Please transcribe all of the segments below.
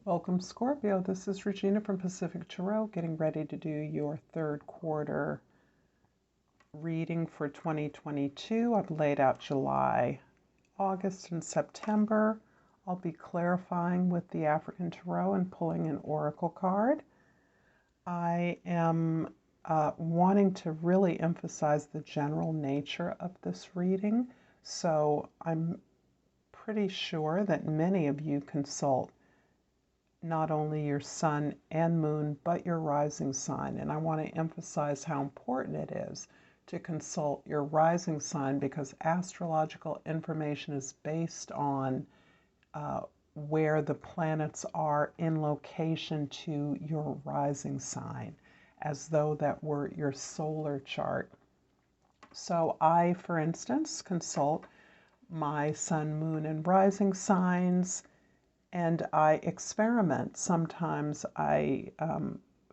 Welcome, Scorpio. This is Regina from Pacific Tarot, getting ready to do your third quarter reading for 2022. I've laid out July, August, and September. I'll be clarifying with the African Tarot and pulling an oracle card. I am wanting to really emphasize the general nature of this reading, so I'm pretty sure that many of you consult not only your sun and moon, but your rising sign. And I want to emphasize how important it is to consult your rising sign, because astrological information is based on where the planets are in location to your rising sign, as though that were your solar chart. So I, for instance, consult my sun, moon, and rising signs, and I experiment. Sometimes I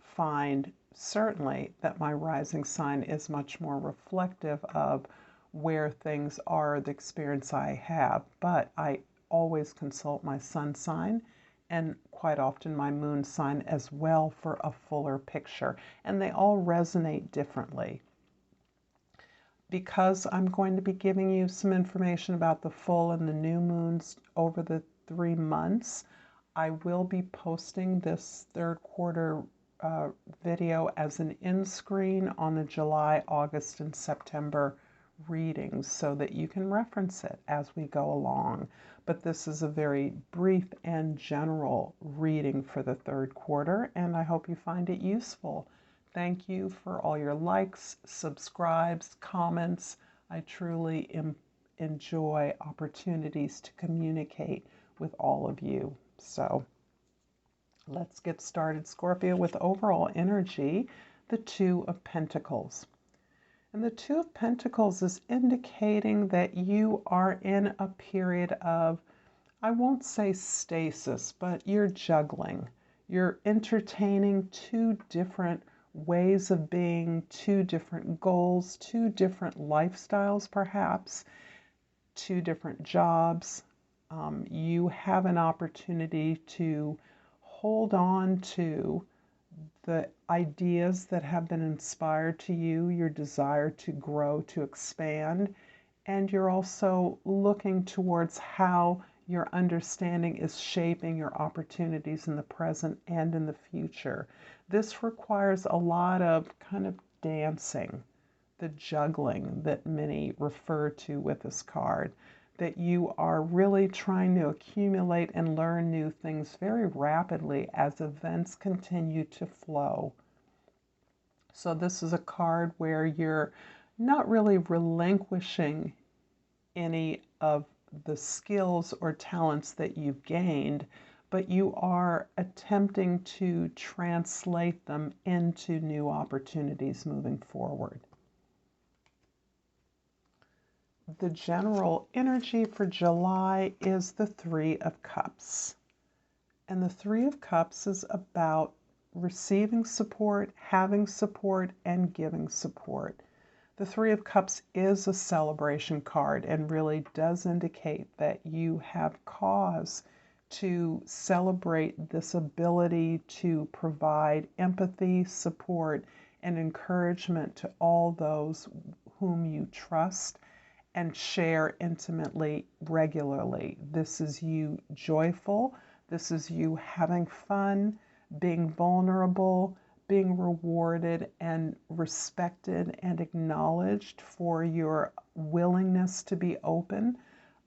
find certainly that my rising sign is much more reflective of where things are, the experience I have, but I always consult my sun sign and quite often my moon sign as well for a fuller picture, and they all resonate differently. Because I'm going to be giving you some information about the full and the new moons over the 3 months, I will be posting this third quarter video as an in-screen on the July, August, and September readings so that you can reference it as we go along. But this is a very brief and general reading for the third quarter, and I hope you find it useful. Thank you for all your likes, subscribes, comments. I truly enjoy opportunities to communicate with all of you. So let's get started, Scorpio, with overall energy, the Two of Pentacles. And the Two of Pentacles is indicating that you are in a period of, I won't say stasis, but you're juggling. You're entertaining two different ways of being, two different goals, two different lifestyles perhaps, two different jobs. You have an opportunity to hold on to the ideas that have been inspired to you, your desire to grow, to expand, and you're also looking towards how your understanding is shaping your opportunities in the present and in the future. This requires a lot of kind of dancing, the juggling that many refer to with this card, that you are really trying to accumulate and learn new things very rapidly as events continue to flow. So this is a card where you're not really relinquishing any of the skills or talents that you've gained, but you are attempting to translate them into new opportunities moving forward. The general energy for July is the Three of Cups. And the Three of Cups is about receiving support, having support, and giving support. The Three of Cups is a celebration card and really does indicate that you have cause to celebrate this ability to provide empathy, support, and encouragement to all those whom you trust and share intimately, regularly. This is you joyful. This is you having fun, being vulnerable, being rewarded and respected and acknowledged for your willingness to be open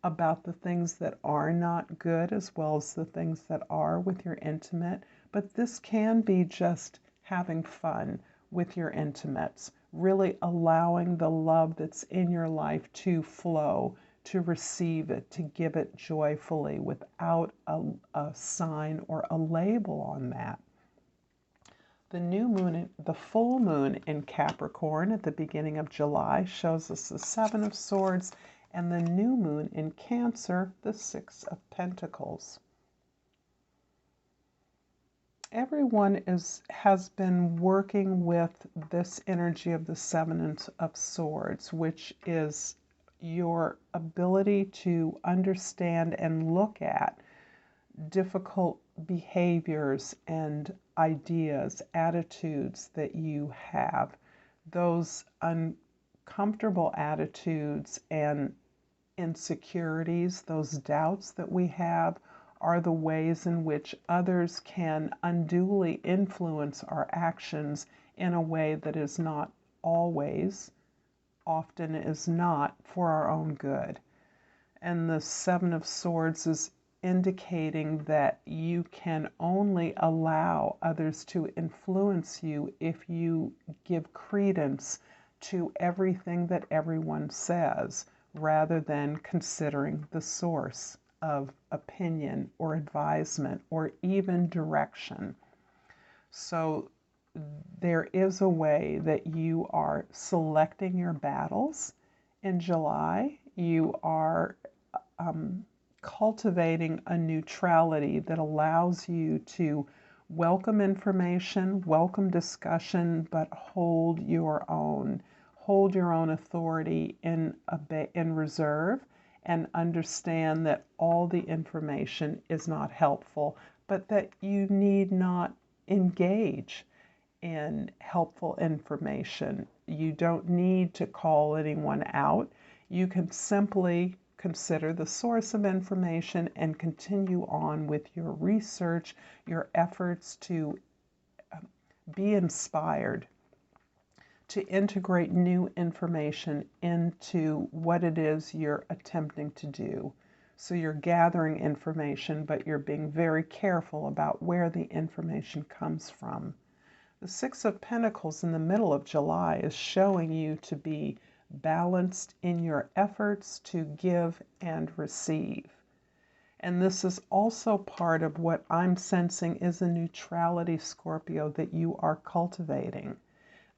about the things that are not good as well as the things that are with your intimate. But this can be just having fun with your intimates, really allowing the love that's in your life to flow, to receive it, to give it joyfully without a sign or a label on that. The new moon, the full moon in Capricorn at the beginning of July shows us the Seven of Swords, and the new moon in Cancer, the Six of Pentacles. Everyone has been working with this energy of the Seven of Swords, which is your ability to understand and look at difficult behaviors and ideas, attitudes that you have, those uncomfortable attitudes and insecurities, those doubts that we have, are the ways in which others can unduly influence our actions in a way that is not always, often is not, for our own good. And the Seven of Swords is indicating that you can only allow others to influence you if you give credence to everything that everyone says, rather than considering the source of opinion or advisement or even direction. So there is a way that you are selecting your battles in July. You are cultivating a neutrality that allows you to welcome information, welcome discussion, but hold your own authority in reserve, and understand that all the information is not helpful, but that you need not engage in helpful information. You don't need to call anyone out. You can simply consider the source of information and continue on with your research, your efforts to be inspired, to integrate new information into what it is you're attempting to do. So you're gathering information, but you're being very careful about where the information comes from. The Six of Pentacles in the middle of July is showing you to be balanced in your efforts to give and receive. And this is also part of what I'm sensing is a neutrality, Scorpio, that you are cultivating.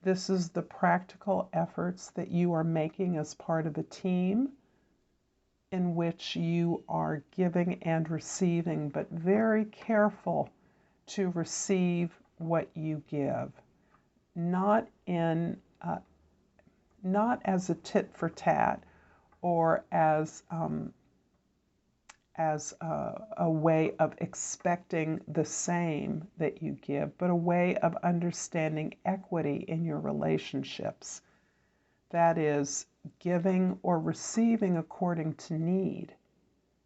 This is the practical efforts that you are making as part of a team in which you are giving and receiving, but very careful to receive what you give, not as a tit for tat or as a way of expecting the same that you give, but a way of understanding equity in your relationships. That is, giving or receiving according to need,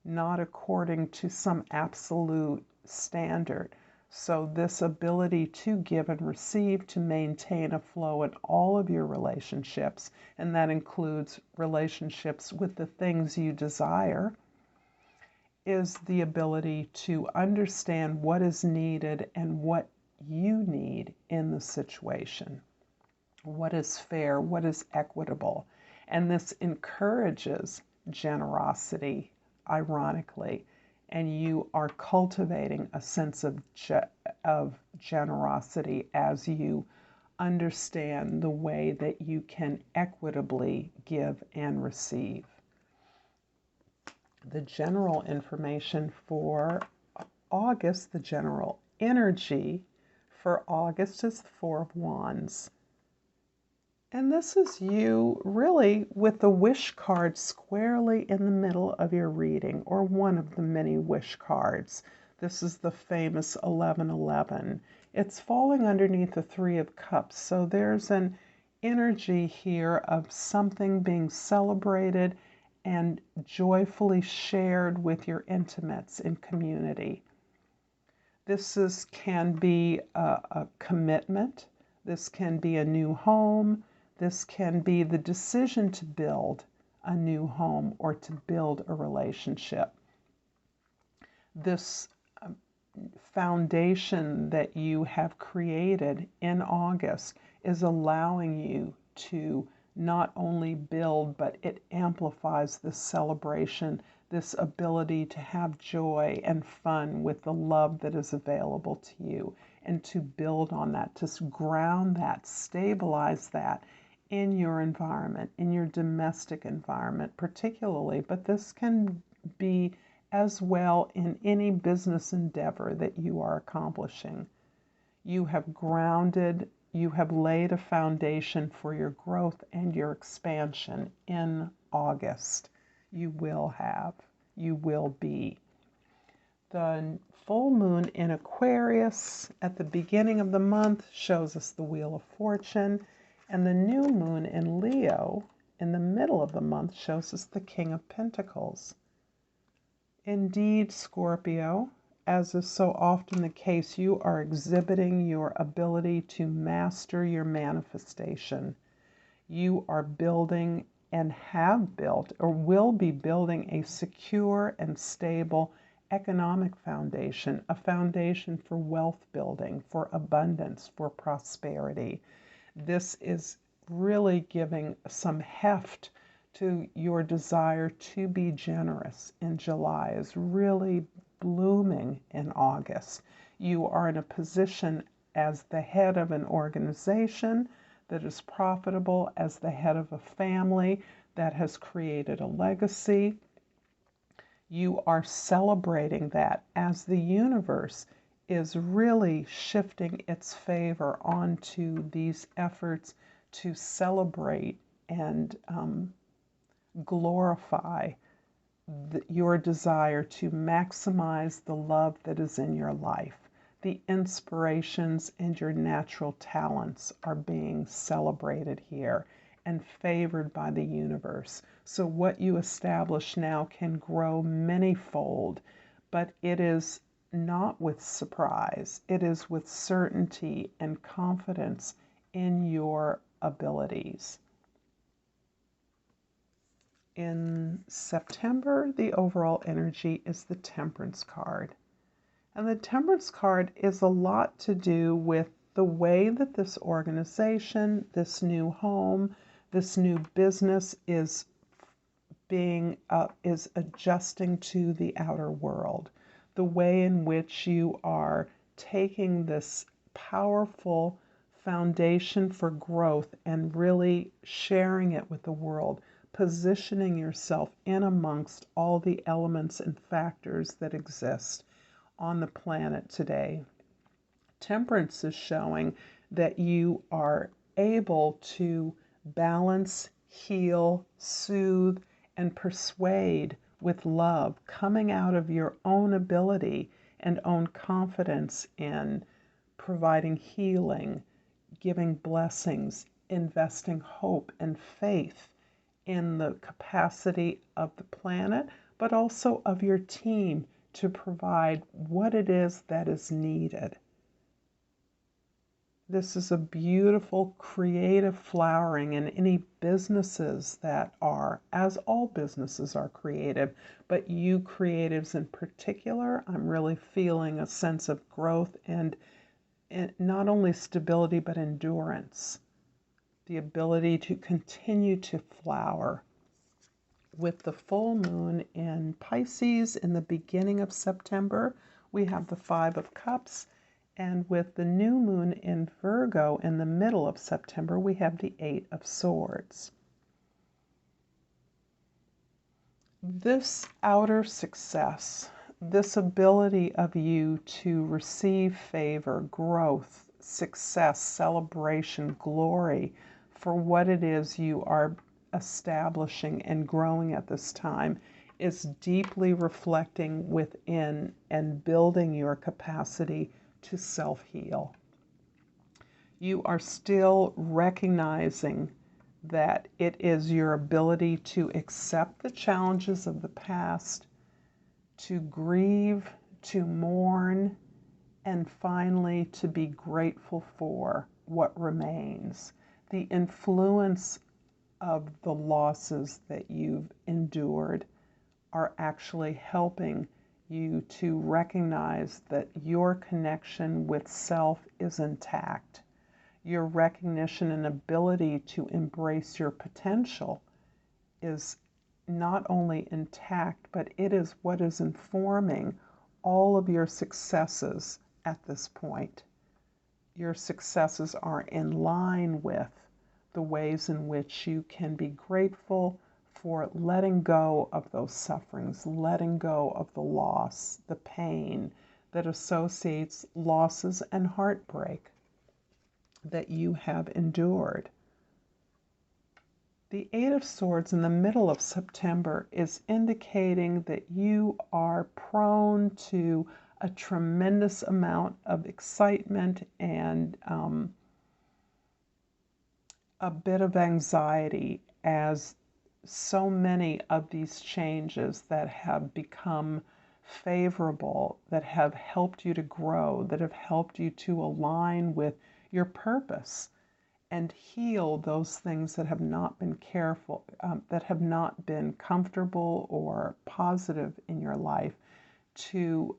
not according to some absolute standard. So this ability to give and receive, to maintain a flow in all of your relationships, and that includes relationships with the things you desire, is the ability to understand what is needed and what you need in the situation. What is fair, what is equitable. And this encourages generosity, ironically, and you are cultivating a sense of generosity as you understand the way that you can equitably give and receive. The general information for August, the general energy for August is the Four of Wands. And this is you really with the wish card squarely in the middle of your reading, or one of the many wish cards. This is the famous 1111. It's falling underneath the Three of Cups. So there's an energy here of something being celebrated and joyfully shared with your intimates in community. This can be a commitment. This can be a new home. This can be the decision to build a new home or to build a relationship. This foundation that you have created in August is allowing you to not only build, but it amplifies this celebration, this ability to have joy and fun with the love that is available to you, and to build on that, to ground that, stabilize that in your environment, in your domestic environment particularly, but this can be as well in any business endeavor that you are accomplishing. You have grounded, you have laid a foundation for your growth and your expansion in August. You will be. The full moon in Aquarius at the beginning of the month shows us the Wheel of Fortune, and the new moon in Leo in the middle of the month shows us the King of Pentacles. Indeed, Scorpio, as is so often the case, you are exhibiting your ability to master your manifestation. You are building and have built or will be building a secure and stable economic foundation, a foundation for wealth building, for abundance, for prosperity. This is really giving some heft to your desire to be generous in July, is really blooming in August. You are in a position as the head of an organization that is profitable, as the head of a family that has created a legacy. You are celebrating that as the universe is really shifting its favor onto these efforts to celebrate and glorify your desire to maximize the love that is in your life. The inspirations and your natural talents are being celebrated here and favored by the universe. So what you establish now can grow manyfold, but it is not with surprise. It is with certainty and confidence in your abilities. In September, the overall energy is the Temperance card. And the Temperance card is a lot to do with the way that this organization, this new home, this new business is adjusting to the outer world. The way in which you are taking this powerful foundation for growth and really sharing it with the world, positioning yourself in amongst all the elements and factors that exist on the planet today. Temperance is showing that you are able to balance, heal, soothe, and persuade with love, coming out of your own ability and own confidence in providing healing, giving blessings, investing hope and faith in the capacity of the planet, but also of your team to provide what it is that is needed. This is a beautiful, creative flowering in any businesses that are, as all businesses are creative, but you creatives in particular, I'm really feeling a sense of growth and not only stability, but endurance. The ability to continue to flower. With the full moon in Pisces in the beginning of September, we have the Five of Cups, and with the new moon in Virgo in the middle of September, we have the Eight of Swords. This outer success, this ability of you to receive favor, growth, success, celebration, glory for what it is you are establishing and growing at this time is deeply reflecting within and building your capacity to self-heal. You are still recognizing that it is your ability to accept the challenges of the past, to grieve, to mourn, and finally to be grateful for what remains. The influence of the losses that you've endured are actually helping you to recognize that your connection with self is intact. Your recognition and ability to embrace your potential is not only intact, but it is what is informing all of your successes at this point. Your successes are in line with the ways in which you can be grateful for letting go of those sufferings, letting go of the loss, the pain that associates losses and heartbreak that you have endured. The Eight of Swords in the middle of September is indicating that you are prone to a tremendous amount of excitement and a bit of anxiety, as so many of these changes that have become favorable, that have helped you to grow, that have helped you to align with your purpose and heal those things that have not been that have not been comfortable or positive in your life, to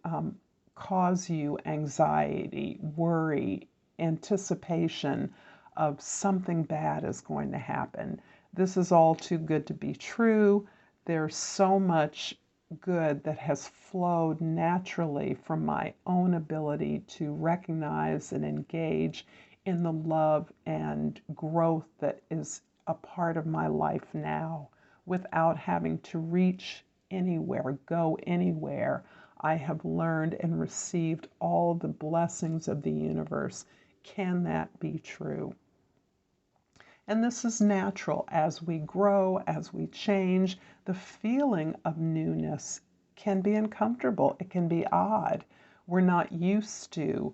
cause you anxiety, worry, anticipation of something bad is going to happen. This is all too good to be true. There's so much good that has flowed naturally from my own ability to recognize and engage in the love and growth that is a part of my life now, without having to reach anywhere, go anywhere. I have learned and received all the blessings of the universe. Can that be true? And this is natural. As we grow, as we change, the feeling of newness can be uncomfortable. It can be odd. We're not used to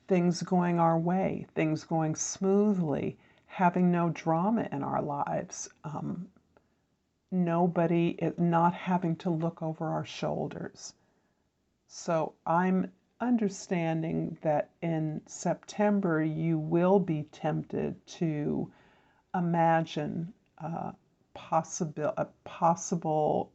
things going our way, things going smoothly, having no drama in our lives, not having to look over our shoulders. So I'm understanding that in September you will be tempted to imagine a possible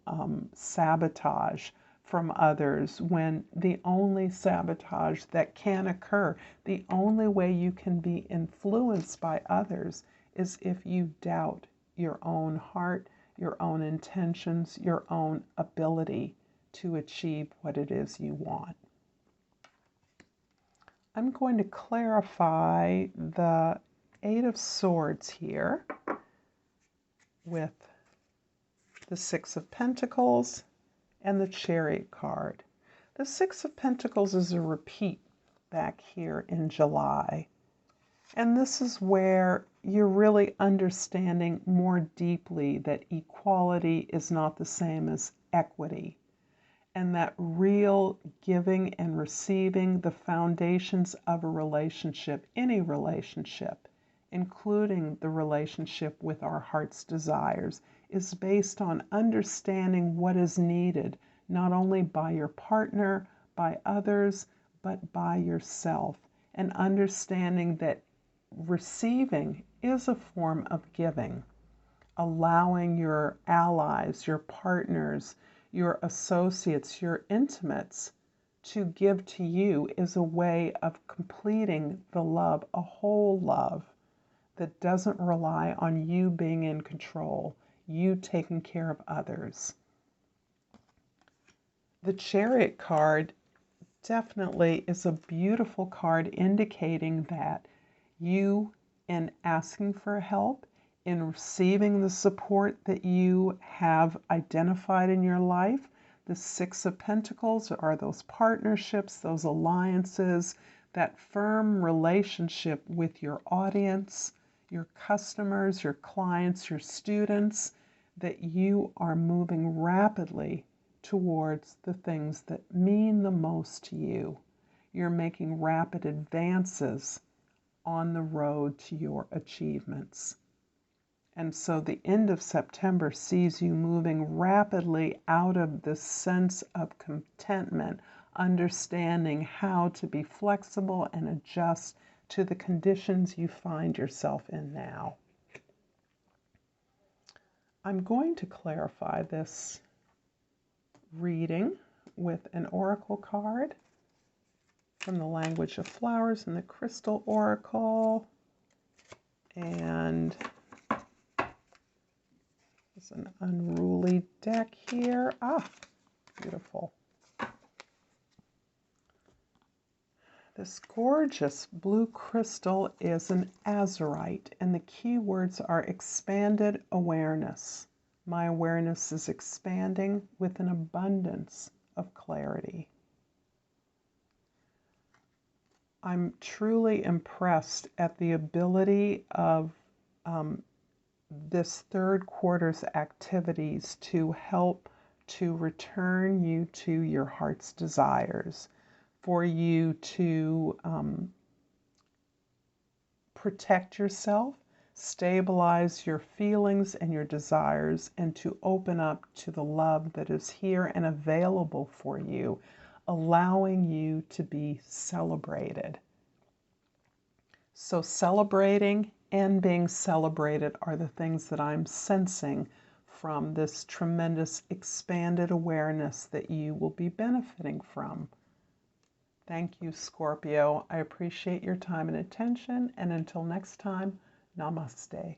sabotage from others, when the only sabotage that can occur, the only way you can be influenced by others, is if you doubt your own heart, your own intentions, your own ability to achieve what it is you want. I'm going to clarify the Eight of Swords here with the Six of Pentacles and the Chariot card. The Six of Pentacles is a repeat back here in July. And this is where you're really understanding more deeply that equality is not the same as equity, and that real giving and receiving, the foundations of a relationship, any relationship, including the relationship with our heart's desires, is based on understanding what is needed, not only by your partner, by others, but by yourself, and understanding that receiving is a form of giving. Allowing your allies, your partners, your associates, your intimates to give to you is a way of completing the love, a whole love that doesn't rely on you being in control, you taking care of others. The Chariot card definitely is a beautiful card, indicating that you, in asking for help, in receiving the support that you have identified in your life. The Six of Pentacles are those partnerships, those alliances, that firm relationship with your audience, your customers, your clients, your students, that you are moving rapidly towards the things that mean the most to you. You're making rapid advances on the road to your achievements. And so the end of September sees you moving rapidly out of this sense of contentment, understanding how to be flexible and adjust to the conditions you find yourself in now. I'm going to clarify this reading with an oracle card from the Language of Flowers and the Crystal Oracle. And it's an unruly deck here. Ah, beautiful. This gorgeous blue crystal is an azurite, and the key words are expanded awareness. My awareness is expanding with an abundance of clarity. I'm truly impressed at the ability of this third quarter's activities to help to return you to your heart's desires, for you to protect yourself, stabilize your feelings and your desires, and to open up to the love that is here and available for you, allowing you to be celebrated. So celebrating and being celebrated are the things that I'm sensing from this tremendous expanded awareness that you will be benefiting from. Thank you, Scorpio. I appreciate your time and attention, and until next time, Namaste.